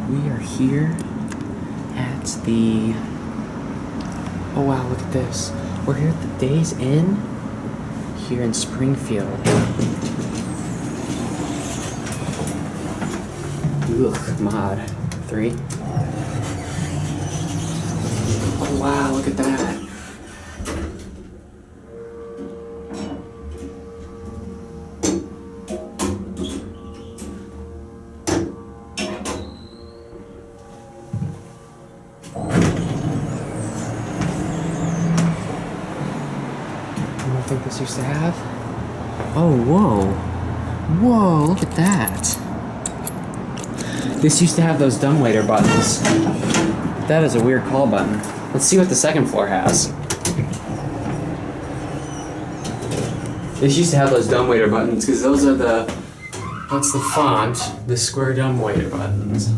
We are here at the... Oh wow, look at this. We're here at the Days Inn here in Springfield. Ugh, mod. 3. Oh wow, look at that. I don't think this used to have. Oh, whoa. Whoa, look at that. This used to have those dumbwaiter buttons. That is a weird call button. Let's see what the second floor has. This used to have those dumbwaiter buttons because those are the... That's the font, the square dumbwaiter buttons.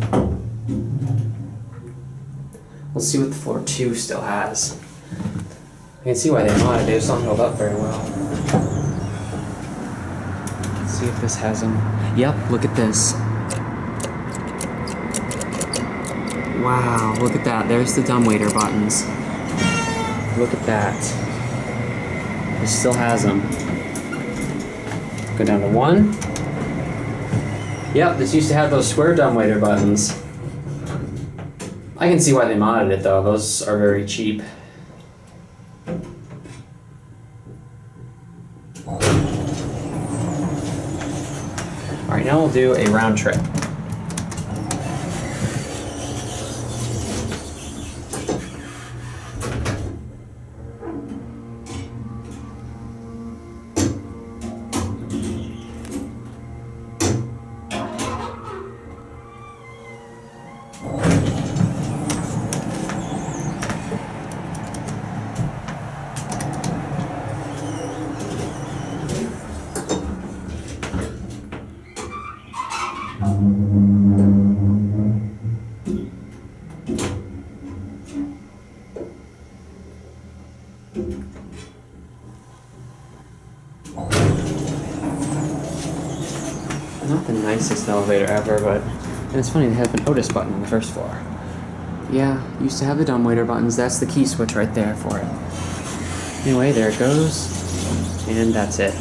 Let's see what the floor 2 still has. I can see why they modded it, they just don't hold up very well. Let's see if this has them. Yep, look at this. Wow, look at that. There's the dumbwaiter buttons. Look at that. It still has them. Go down to 1. Yep, this used to have those square dumbwaiter buttons. I can see why they modded it though. Those are very cheap. Alright, now we'll do a round trip. Not the nicest elevator ever, but... And it's funny, they have an Otis button on the first floor. Yeah, used to have the dumbwaiter buttons. That's the key switch right there for it. Anyway, there it goes. And that's it.